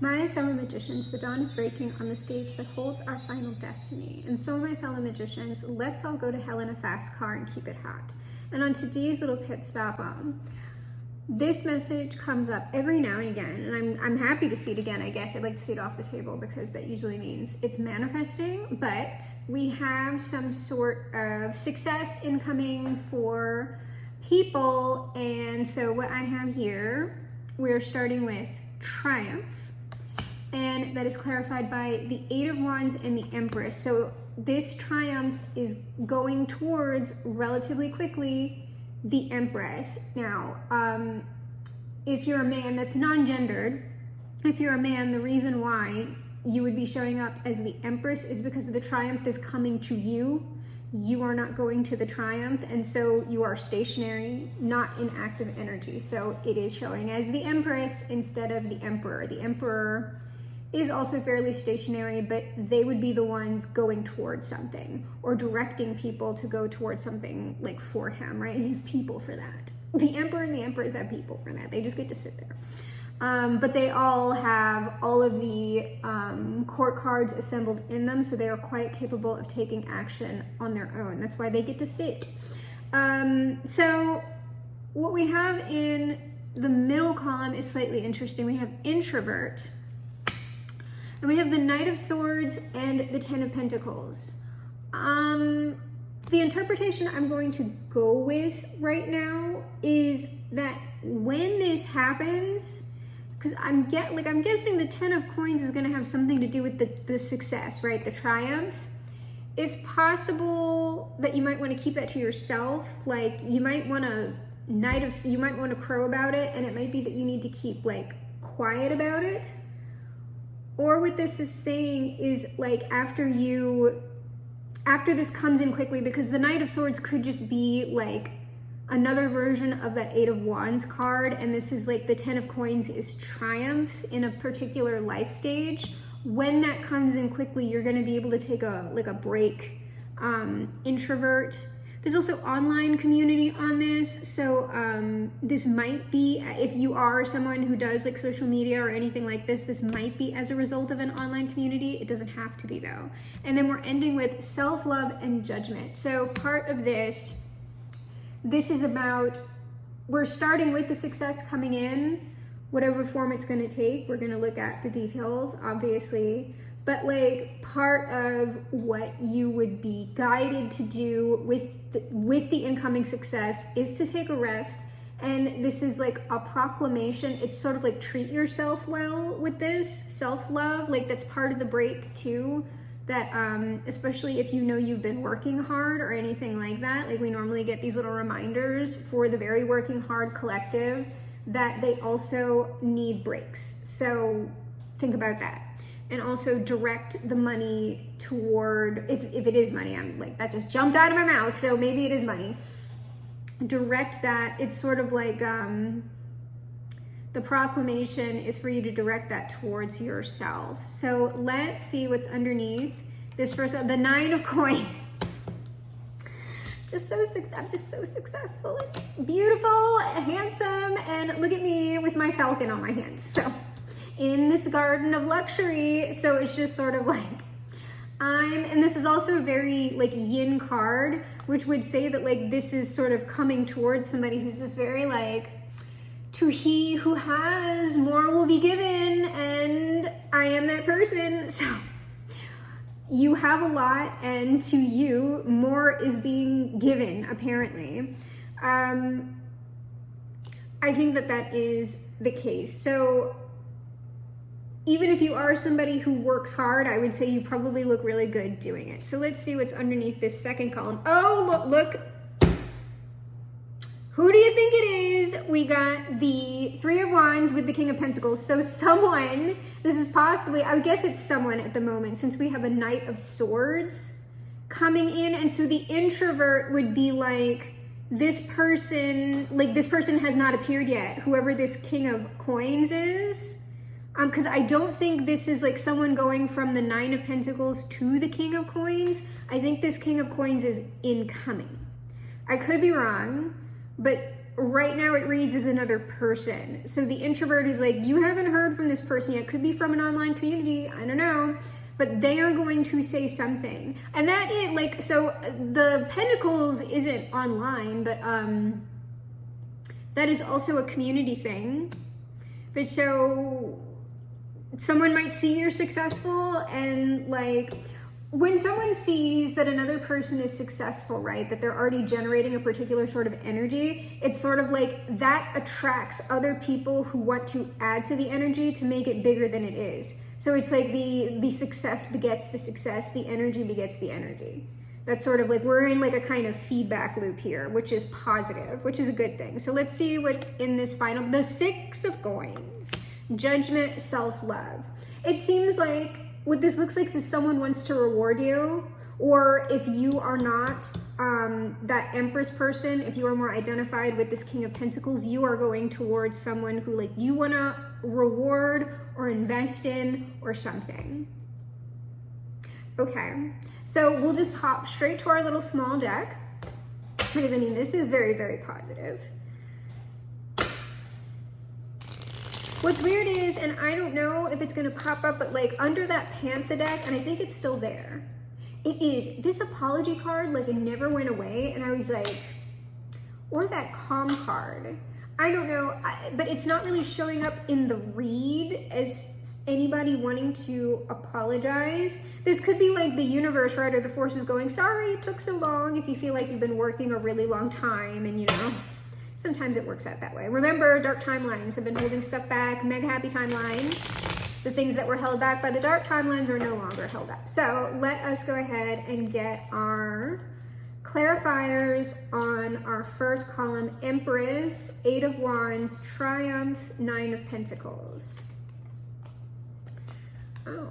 My fellow magicians, the dawn is breaking on the stage that holds our final destiny. And so, my fellow magicians, let's all go to hell in a fast car and keep it hot. And on today's little pit stop, this message comes up every now and again, and I'm happy to see it again, I guess. I'd like to see it off the table because that usually means it's manifesting, but we have some sort of success incoming for people. And so what I have here, we're starting with triumph. And that is clarified by the Eight of Wands and the Empress. So this triumph is going towards, relatively quickly, the Empress. Now, if you're a man that's non-gendered, if you're a man, the reason why you would be showing up as the Empress is because the triumph is coming to you. You are not going to the triumph, and so you are stationary, not in active energy. So it is showing as the Empress instead of the Emperor. The Emperor is also fairly stationary, but they would be the ones going towards something or directing people to go towards something like for him, right? He has people for that. The Emperor and the Empress have people for that. They just get to sit there. But they all have all of the court cards assembled in them, so they are quite capable of taking action on their own. That's why they get to sit. So what we have in the middle column is slightly interesting. We have introvert, and we have the Knight of Swords and the Ten of Pentacles. The interpretation I'm going to go with right now is that when this happens, because I'm guessing the Ten of Coins is going to have something to do with the success, right? The triumph. It's possible that you might want to keep that to yourself. Like you might want to you might want to crow about it, and it might be that you need to keep like quiet about it. Or what this is saying is like after this comes in quickly, because the Knight of Swords could just be like another version of that Eight of Wands card, and this is like the Ten of Coins is triumph in a particular life stage. When that comes in quickly, you're going to be able to take a break. Introvert. There's also online community on this, so this might be, if you are someone who does like social media or anything like this might be as a result of an online community. It doesn't have to be though. And then we're ending with self-love and judgment. So part of this is about, we're starting with the success coming in, whatever form it's going to take. We're going to look at the details, obviously, but like part of what you would be guided to do with the incoming success is to take a rest. And this is like a proclamation. It's sort of like treat yourself well with this self-love. Like that's part of the break too. That especially if you know you've been working hard or anything like that, like we normally get these little reminders for the very working hard collective that they also need breaks. So think about that. And also direct the money toward, if it is money, I'm like, that just jumped out of my mouth, so maybe it is money. Direct that. It's sort of like the proclamation is for you to direct that towards yourself. So let's see what's underneath this first, the Nine of Coins. I'm just so successful and beautiful, handsome, and look at me with my falcon on my hand. So in this garden of luxury. So it's just sort of like and this is also a very like yin card, which would say that like this is sort of coming towards somebody who's just very like, to he who has, more will be given, and I am that person. So you have a lot, and to you, more is being given, apparently. I think that is the case. So even if you are somebody who works hard, I would say you probably look really good doing it. So let's see what's underneath this second column. Oh, look. Who do you think it is? We got the Three of Wands with the King of Pentacles. So someone, this is possibly, I would guess it's someone at the moment, since we have a Knight of Swords coming in. And so the introvert would be like, this person has not appeared yet, whoever this King of Coins is. Because I don't think this is like someone going from the Nine of Pentacles to the King of Coins. I think this King of Coins is incoming. I could be wrong, but right now it reads as another person. So the introvert is like, you haven't heard from this person yet. Could be from an online community, I don't know. But they are going to say something. And that is like, so the Pentacles isn't online, but that is also a community thing. But so someone might see you're successful, and like, when someone sees that another person is successful, right, that they're already generating a particular sort of energy, it's sort of like that attracts other people who want to add to the energy to make it bigger than it is. So it's like the success begets the success, the energy begets the energy. That's sort of like, we're in like a kind of feedback loop here, which is positive, which is a good thing. So let's see what's in this final, the Six of Coins, Judgment, self-love. It seems like what this looks like is someone wants to reward you, or if you are not that Empress person, if you are more identified with this King of Pentacles, you are going towards someone who like you want to reward or invest in or something. Okay, so we'll just hop straight to our little small deck, because I mean, this is very, very positive. What's weird is, and I don't know if it's going to pop up, but like under that Panther deck, and I think it's still there, it is this apology card, like it never went away. And I was like, or that calm card. I don't know, but it's not really showing up in the read as anybody wanting to apologize. This could be like the universe, right, or the forces going, sorry it took so long, if you feel like you've been working a really long time, and you know, sometimes it works out that way. Remember, dark timelines have been holding stuff back. Mega happy timeline. The things that were held back by the dark timelines are no longer held up. So let us go ahead and get our clarifiers on our first column. Empress, Eight of Wands, Triumph, Nine of Pentacles. Oh.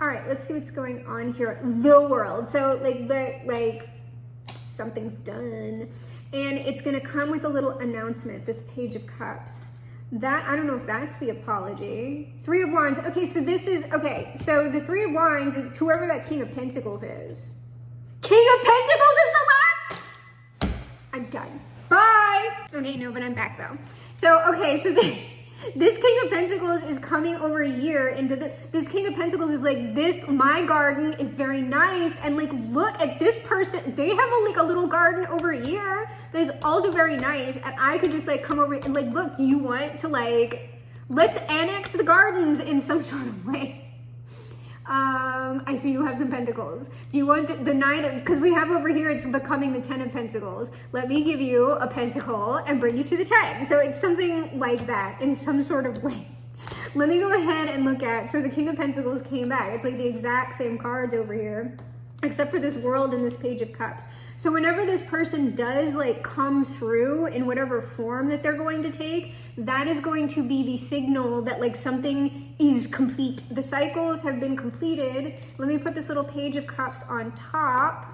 All right, let's see what's going on here. The World. So like something's done, and it's going to come with a little announcement. This Page of Cups. That, I don't know if that's the apology. Three of Wands. Okay, so this is, okay, so the Three of Wands, it's whoever that King of Pentacles is. King of Pentacles is the last. I'm done. Bye. Okay, no, but I'm back though. So, okay, so this King of Pentacles is coming over a year into this King of Pentacles is like, this, my garden is very nice. And like, look at this person. They have like a little garden over a year that is also very nice. And I could just like come over and like, look, do you want to like, let's annex the gardens in some sort of way. I see you have some pentacles. Do you want the Nine? Because we have over here, it's becoming the 10 of Pentacles. Let me give you a pentacle and bring you to the 10. So it's something like that in some sort of way. Let me go ahead and look at, so the King of Pentacles came back. It's like the exact same cards over here, except for this World and this Page of Cups. So whenever this person does like come through in whatever form that they're going to take, that is going to be the signal that like something is complete. The cycles have been completed. Let me put this little Page of Cups on top.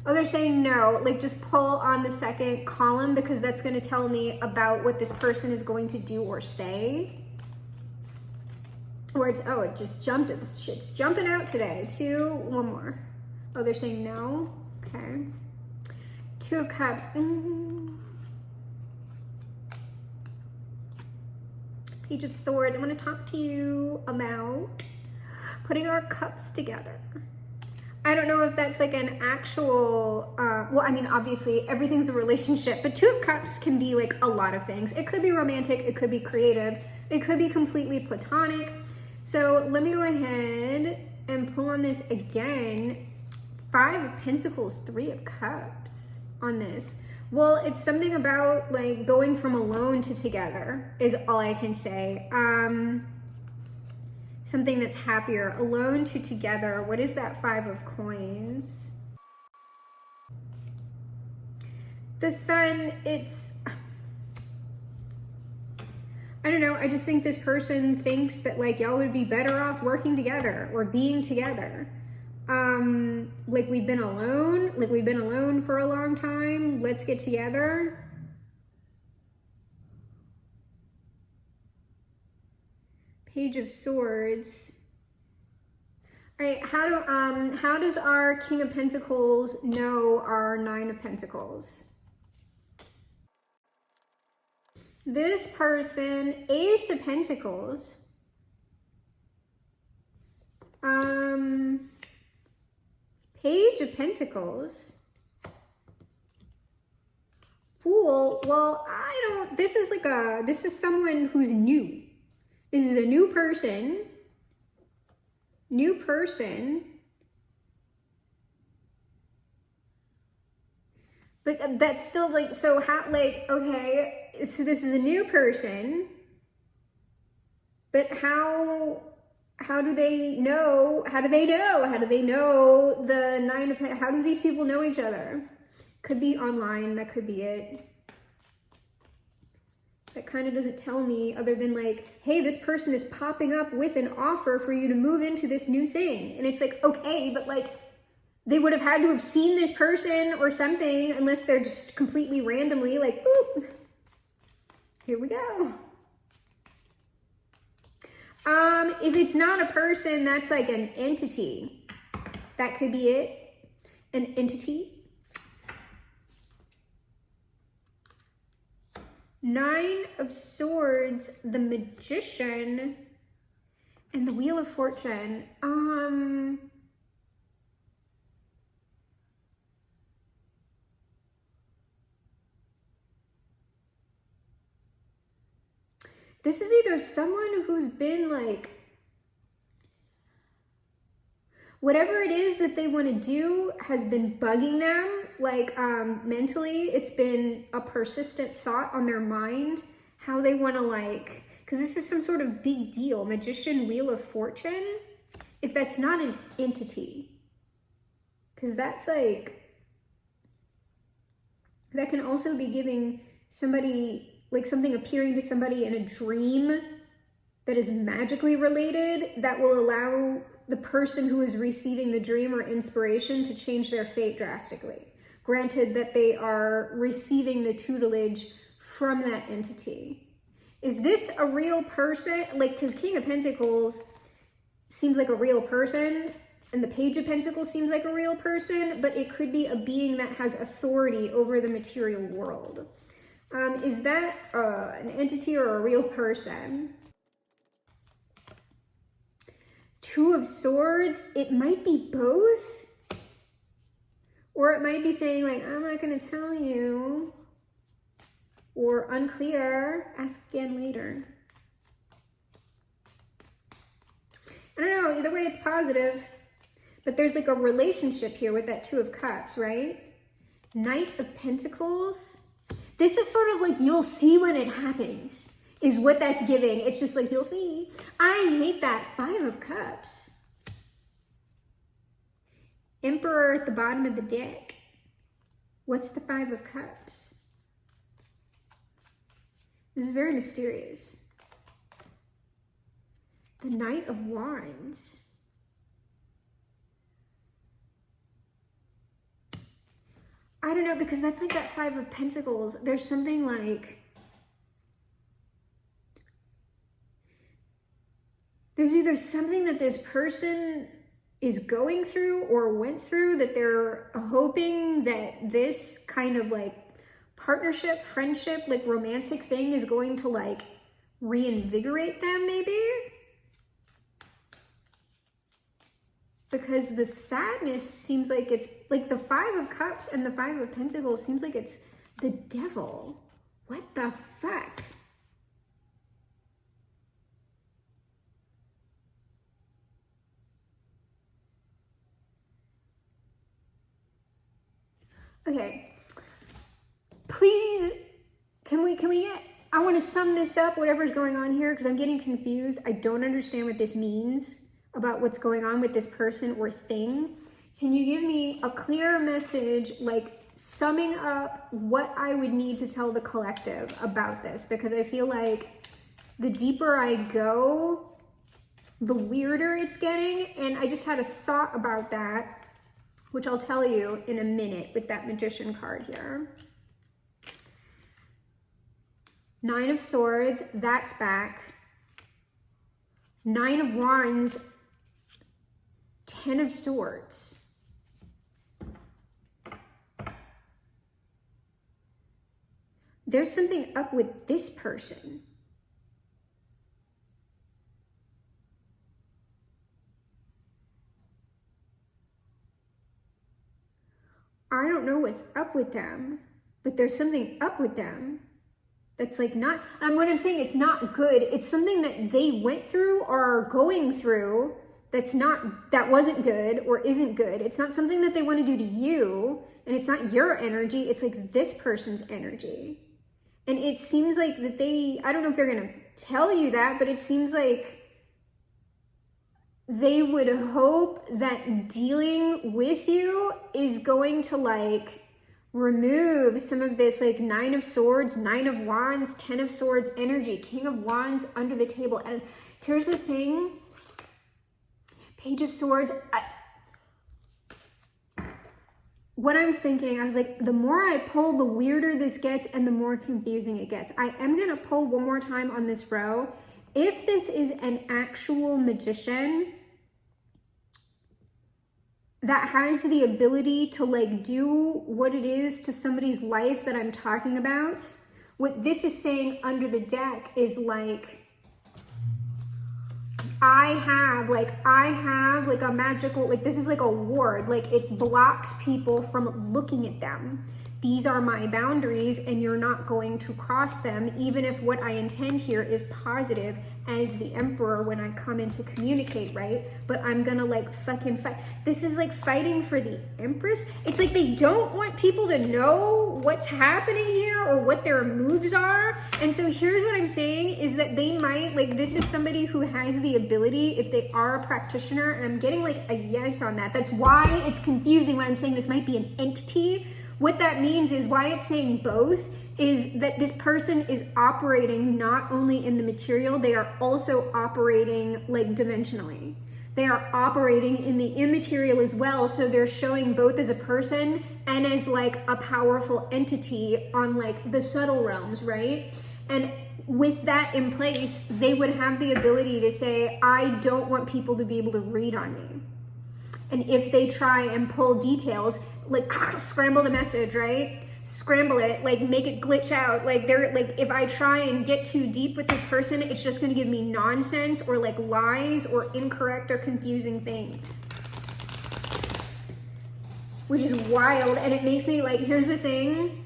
Oh, they're saying no, like just pull on the second column, because that's going to tell me about what this person is going to do or say. Or it's, oh, it just jumped. This shit's jumping out today. One more. Oh, they're saying no. Okay. Two of Cups. Page of Swords. I want to talk to you about putting our cups together. I don't know if that's like an actual, well, I mean, obviously everything's a relationship, but Two of Cups can be like a lot of things. It could be romantic, it could be creative, it could be completely platonic. So let me go ahead and pull on this again. Five of Pentacles, Three of Cups on this. Well, it's something about like going from alone to together is all I can say. Something that's happier. Alone to together. What is that Five of Coins? The Sun, it's, I don't know, I just think this person thinks that like y'all would be better off working together or being together. Like we've been alone for a long time. Let's get together. Page of Swords. Right, how does our King of Pentacles know our Nine of Pentacles? This person, Ace of Pentacles, Page of Pentacles, Fool. Well, this is someone who's new. This is a new person. But that's still like, so how, like, okay, so this is a new person, but how do they know the Nine of Pentacles? How do these people know each other? Could be online, that could be it. That kind of doesn't tell me, other than like, hey, this person is popping up with an offer for you to move into this new thing. And it's like, okay, but like, they would have had to have seen this person or something, unless they're just completely randomly like, boop, here we go. If it's not a person, that's like an entity. That could be it. An entity. Nine of Swords, the Magician, and the Wheel of Fortune. This is either someone who's been like, whatever it is that they want to do has been bugging them, like mentally. It's been a persistent thought on their mind, how they want to like, because this is some sort of big deal. Magician, Wheel of Fortune. If that's not an entity, because that's like, that can also be giving somebody, like something appearing to somebody in a dream that is magically related, that will allow the person who is receiving the dream or inspiration to change their fate drastically. Granted that they are receiving the tutelage from that entity. Is this a real person? Like, because King of Pentacles seems like a real person, and the Page of Pentacles seems like a real person, but it could be a being that has authority over the material world. Is that an entity or a real person? Two of Swords, it might be both. Or it might be saying like, I'm not going to tell you. Or unclear, ask again later. I don't know, either way it's positive. But there's like a relationship here with that Two of Cups, right? Knight of Pentacles. This is sort of like, you'll see when it happens, is what that's giving. It's just like, you'll see. I hate that. Five of Cups. Emperor at the bottom of the deck. What's the Five of Cups? This is very mysterious. The Knight of Wands. I don't know, because that's like that Five of Pentacles. There's something like, there's either something that this person is going through or went through, that they're hoping that this kind of like partnership, friendship, like romantic thing is going to like reinvigorate them maybe. Because the sadness seems like it's like the Five of Cups and the Five of Pentacles seems like it's the devil. What the fuck? Okay. Please, can we get, I want to sum this up, whatever's going on here, because I'm getting confused. I don't understand what this means about what's going on with this person or thing. Can you give me a clear message, like summing up what I would need to tell the collective about this? Because I feel like the deeper I go, the weirder it's getting. And I just had a thought about that, which I'll tell you in a minute with that Magician card here. Nine of Swords, that's back. Nine of Wands, Ten of Swords. There's something up with this person. I don't know what's up with them, but there's something up with them that's like not, what I'm saying, it's not good. It's something that they went through or are going through that wasn't good or isn't good. It's not something that they want to do to you, and it's not your energy. It's like this person's energy. And it seems like that I don't know if they're going to tell you that, but it seems like they would hope that dealing with you is going to like remove some of this like Nine of Swords, Nine of Wands, Ten of Swords energy, King of Wands under the table. And here's the thing, Page of Swords. What I was thinking, I was like, the more I pull, the weirder this gets and the more confusing it gets. I am going to pull one more time on this row. If this is an actual magician that has the ability to like do what it is to somebody's life that I'm talking about, what this is saying under the deck is like, I have like a magical, like this is like a ward, like it blocks people from looking at them. These are my boundaries and you're not going to cross them, even if what I intend here is positive as the Emperor when I come in to communicate, right? But I'm gonna like fucking fight. This is like fighting for the Empress. It's like they don't want people to know what's happening here or what their moves are. And so here's what I'm saying is that they might, like this is somebody who has the ability, if they are a practitioner, and I'm getting like a yes on that. That's why it's confusing when I'm saying this might be an entity. What that means is why it's saying both is that this person is operating not only in the material, they are also operating like dimensionally. They are operating in the immaterial as well. So they're showing both as a person and as like a powerful entity on like the subtle realms, right? And with that in place, they would have the ability to say, I don't want people to be able to read on me. And if they try and pull details, like scramble the message, right? Scramble it, like make it glitch out. Like they're like, if I try and get too deep with this person, it's just gonna give me nonsense or like lies or incorrect or confusing things. Which is wild, and it makes me like, here's the thing.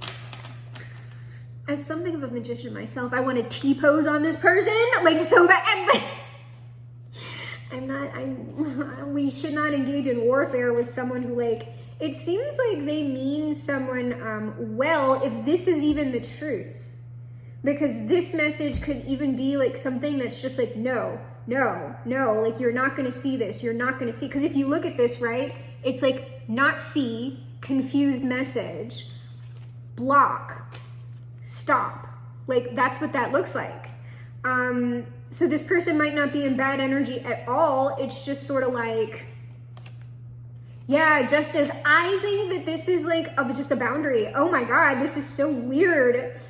As something of a magician myself, I want to T-pose on this person, like so bad. We should not engage in warfare with someone who like, it seems like they mean someone well, if this is even the truth. Because this message could even be like something that's just like, no, like you're not gonna see this, you're not gonna see. Because if you look at this, right, it's like not see, confused message, block, stop. Like that's what that looks like. So this person might not be in bad energy at all. It's just sort of like, yeah, just as I think that this is like just a boundary. Oh my God, this is so weird.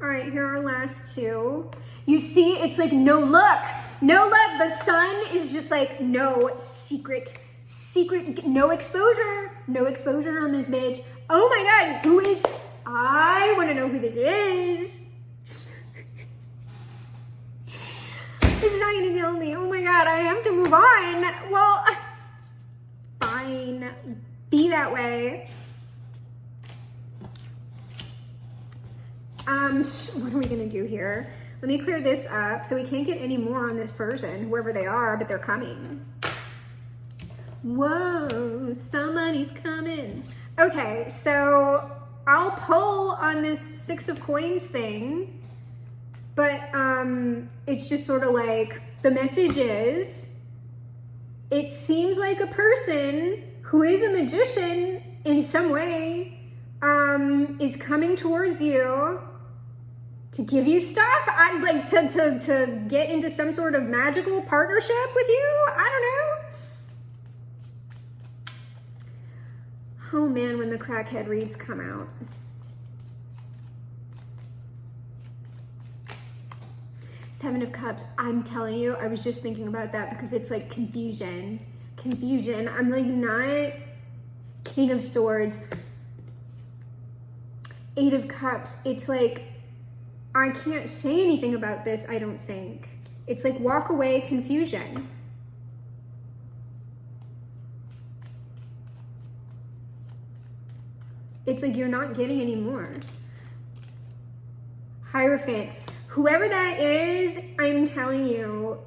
All right, here are our last two. You see, it's like, no look. The sun is just like, no, secret, no exposure on this bitch. Oh my God, who is, I want to know who this is. This is not gonna kill me. Oh my God, I have to move on. Well, fine, be that way. What are we gonna do here? Let me clear this up so we can't get any more on this person, whoever they are, but they're coming. Whoa, somebody's coming. Okay, so I'll pull on this Six of Coins thing, but it's just sort of like, the message is, it seems like a person who is a magician in some way is coming towards you to give you stuff. I'd like to get into some sort of magical partnership with you. I don't know. Oh man, when the crackhead reads come out. Seven of Cups. I'm telling you, I was just thinking about that because it's like confusion. Confusion. I'm like not King of Swords. Eight of Cups. It's like, I can't say anything about this, I don't think. It's like walk away, confusion. It's like you're not getting any more. Hierophant. Whoever that is, I'm telling you,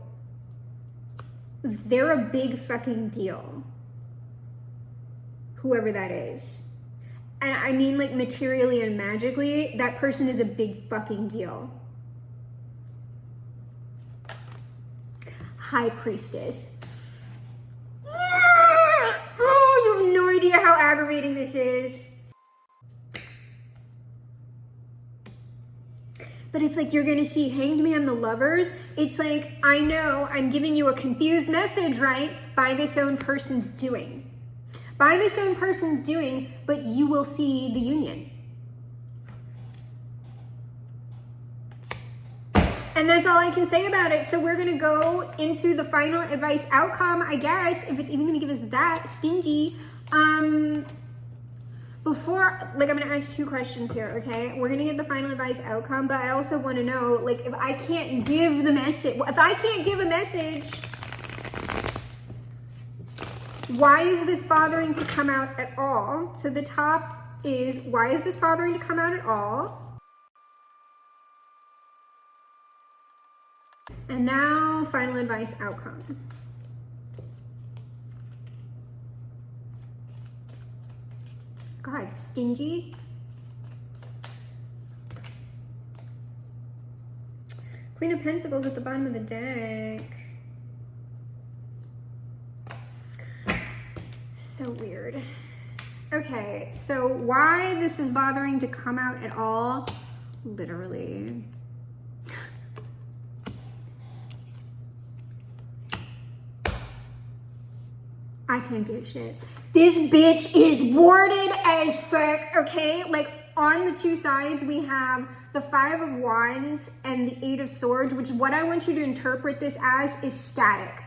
they're a big fucking deal. Whoever that is. And I mean like materially and magically, that person is a big fucking deal. High Priestess. Oh, you have no idea how aggravating this is. But it's like you're gonna see Hanged Man, the Lovers. It's like, I know I'm giving you a confused message, right? By this own person's doing. By this own person's doing, but you will see the union. And that's all I can say about it. So we're gonna go into the final advice outcome, I guess, if it's even gonna give us that, stingy. Before, like, I'm gonna ask 2 questions here, okay? We're gonna get the final advice outcome, but I also wanna know, like, if I can't give the message, if I can't give a message, why is this bothering to come out at all? So the top is, why is this bothering to come out at all? And now, final advice outcome. God, stingy. Queen of Pentacles at the bottom of the deck. So weird. Okay, so why this is bothering to come out at all? Literally. I can't give a shit. This bitch is warded as fuck, okay? Like, on the 2 sides, we have the 5 of Wands and the 8 of Swords, which what I want you to interpret this as is static.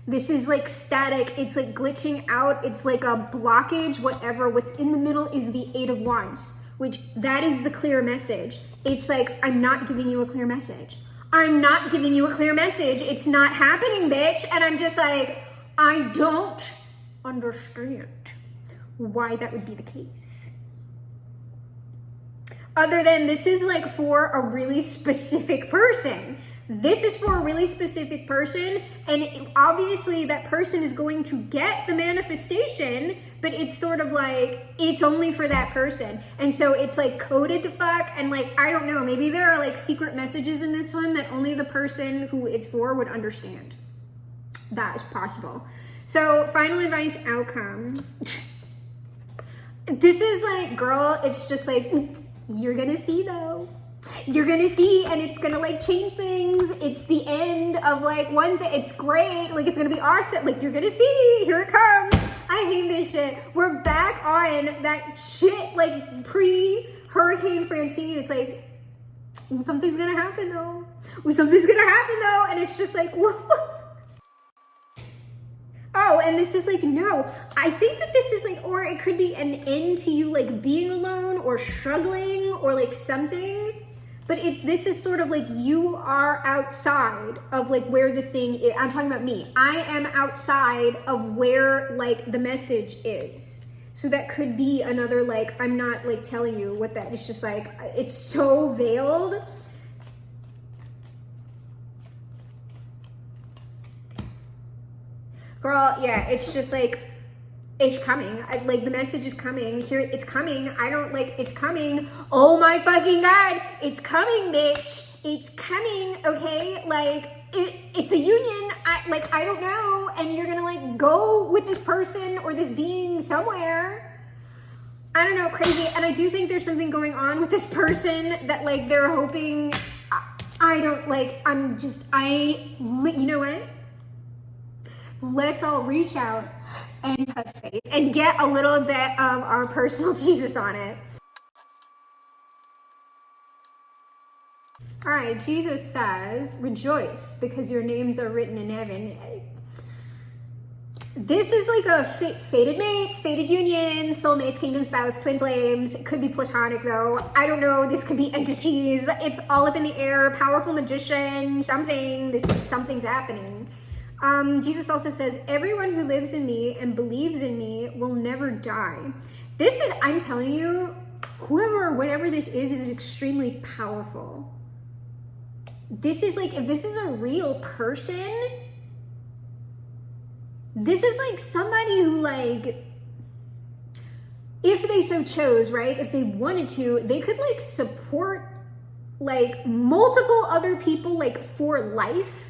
This is like static. It's like glitching out. It's like a blockage, whatever. What's in the middle is the 8 of Wands, which that is the clear message. It's like, I'm not giving you a clear message. I'm not giving you a clear message. It's not happening, bitch. And I'm just like, I don't understand why that would be the case. Other than this is like for a really specific person. This is for a really specific person, and obviously that person is going to get the manifestation, but it's sort of like, it's only for that person. And so it's like coded to fuck, and like, I don't know, maybe there are like secret messages in this one that only the person who it's for would understand. That is possible. So, final advice outcome. This is like, girl, it's just like, you're gonna see though. You're gonna see, and it's gonna like change things. It's the end of like one thing. It's great. Like, it's gonna be awesome. Like, you're gonna see. Here it comes. I hate this shit. We're back on that shit like pre-Hurricane Francine. It's like, something's gonna happen though. Something's gonna happen though. And it's just like, whoa. Oh, and this is like, no, I think that this is like, or it could be an end to you like being alone or struggling or like something, but this is sort of like you are outside of like where the thing is. I'm talking about me. I am outside of where like the message is. So that could be another, like, I'm not like telling you what that is, just like, it's so veiled. Girl, yeah, it's just like, it's coming. Like, the message is coming. Here, it's coming. I don't, like, it's coming. Oh my fucking God. It's coming, bitch. It's coming, okay? Like, it's a union. I don't know. And you're gonna, like, go with this person or this being somewhere. I don't know, crazy. And I do think there's something going on with this person that, like, they're hoping, I don't, like, you know what? Let's all reach out and touch base and get a little bit of our personal Jesus on it. All right, Jesus says, rejoice because your names are written in heaven. This is like a fated mates, fated union, soulmates, kingdom spouse, twin flames. It could be platonic though. I don't know. This could be entities. It's all up in the air. Powerful magician, something's happening. Jesus also says, everyone who lives in me and believes in me will never die. This is, I'm telling you, whoever or whatever this is extremely powerful. This is like, if this is a real person, this is like somebody who, like, if they so chose, right, if they wanted to, they could like support like multiple other people like for life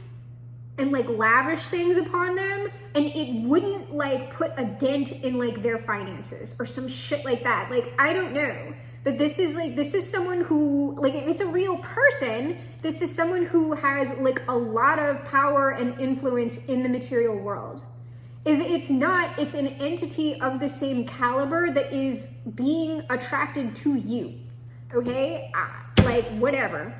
and like lavish things upon them, and it wouldn't like put a dent in like their finances or some shit like that. Like, I don't know. But this is someone who, like, if it's a real person, this is someone who has like a lot of power and influence in the material world. If it's not, it's an entity of the same caliber that is being attracted to you. Okay? Like, whatever.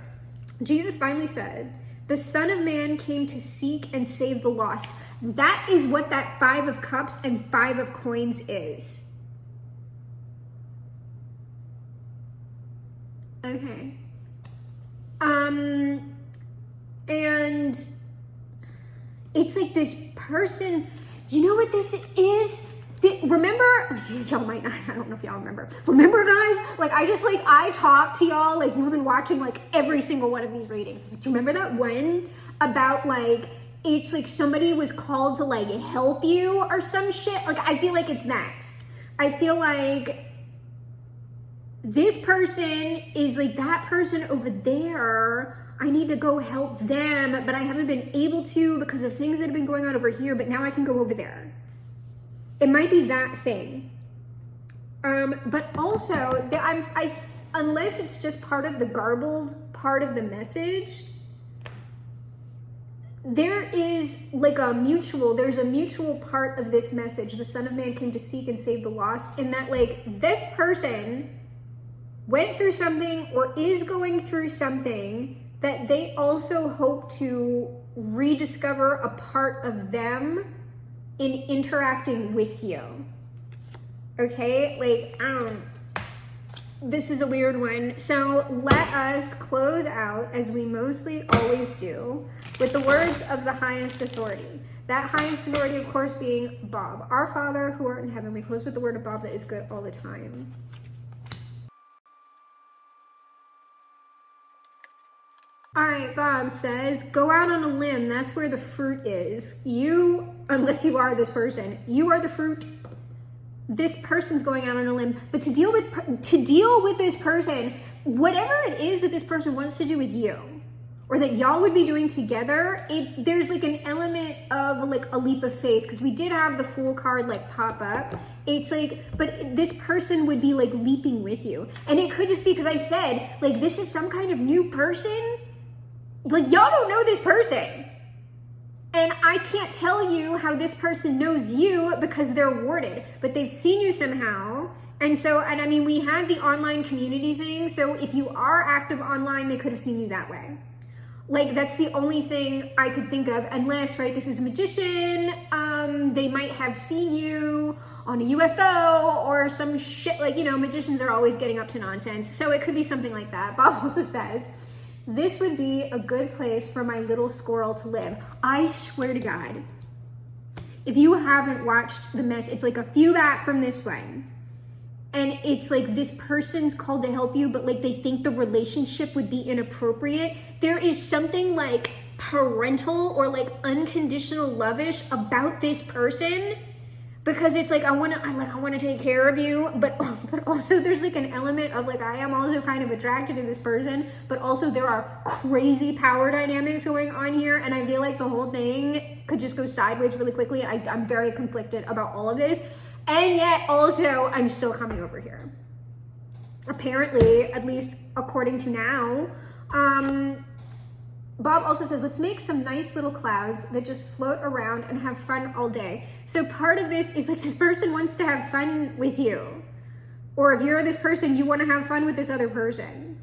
Jesus finally said, the Son of Man came to seek and save the lost. That is what that 5 of Cups and 5 of Coins is. Okay. And it's like this person, you know what this is? Remember, y'all might not, I don't know if y'all remember. Remember, guys, like, I talk to y'all, like, you've been watching, like, every single one of these readings. Do you remember that one about, like, it's like somebody was called to, like, help you or some shit? Like, I feel like it's that. I feel like this person is like that person over there. I need to go help them, but I haven't been able to because of things that have been going on over here, but now I can go over there. It might be that thing. But also, unless it's just part of the garbled part of the message, there's a mutual part of this message. The Son of Man came to seek and save the lost, in that, like, this person went through something or is going through something that they also hope to rediscover a part of them in interacting with you. Okay? Like, this is a weird one. So let us close out, as we mostly always do, with the words of the highest authority. That highest authority, of course, being Bob. Our Father who art in heaven. We close with the word of Bob that is good all the time. All right, Bob says, go out on a limb. That's where the fruit is. You, unless you are this person, you are the fruit. This person's going out on a limb. But to deal with this person, whatever it is that this person wants to do with you, or that y'all would be doing together, there's like an element of like a leap of faith, because we did have the Fool card like pop up. It's like, but this person would be like leaping with you. And it could just be because I said, like, this is some kind of new person. Like, y'all don't know this person. And I can't tell you how this person knows you because they're warded, but they've seen you somehow. And I mean, we had the online community thing. So if you are active online, they could have seen you that way. Like, that's the only thing I could think of, unless, right, this is a magician. They might have seen you on a UFO or some shit. Like, you know, magicians are always getting up to nonsense. So it could be something like that. Bob also says, this would be a good place for my little squirrel to live. I swear to God, if you haven't watched the mess, it's like a few back from this one. And it's like this person's called to help you, but like they think the relationship would be inappropriate. There is something like parental or like unconditional lovish about this person. Because it's like, I want to take care of you, but also there's like an element of like, I am also kind of attracted to this person, but also there are crazy power dynamics going on here, and I feel like the whole thing could just go sideways really quickly. I'm very conflicted about all of this, and yet also I'm still coming over here. Apparently, at least according to now, Bob also says, let's make some nice little clouds that just float around and have fun all day. So part of this is like, this person wants to have fun with you. Or if you're this person, you want to have fun with this other person.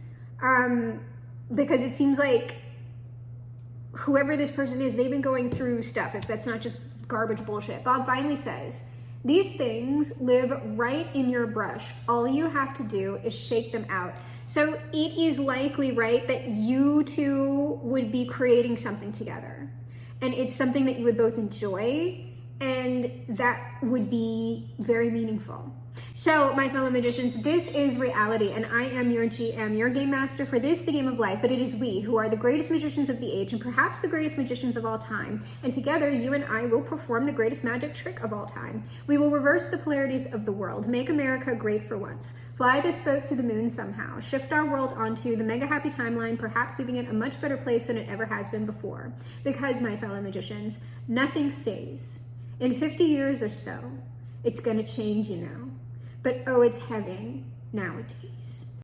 because it seems like whoever this person is, they've been going through stuff, if that's not just garbage bullshit. Bob finally says, these things live right in your brush. All you have to do is shake them out. So it is likely, right, that you two would be creating something together. And it's something that you would both enjoy, and that would be very meaningful. So, my fellow magicians, this is reality, and I am your GM, your game master for this, the game of life, but it is we who are the greatest magicians of the age, and perhaps the greatest magicians of all time. And together, you and I will perform the greatest magic trick of all time. We will reverse the polarities of the world, make America great for once, fly this boat to the moon somehow, shift our world onto the mega happy timeline, perhaps leaving it a much better place than it ever has been before. Because, my fellow magicians, nothing stays. In 50 years or so, it's gonna change, you know. But oh, it's heaven nowadays.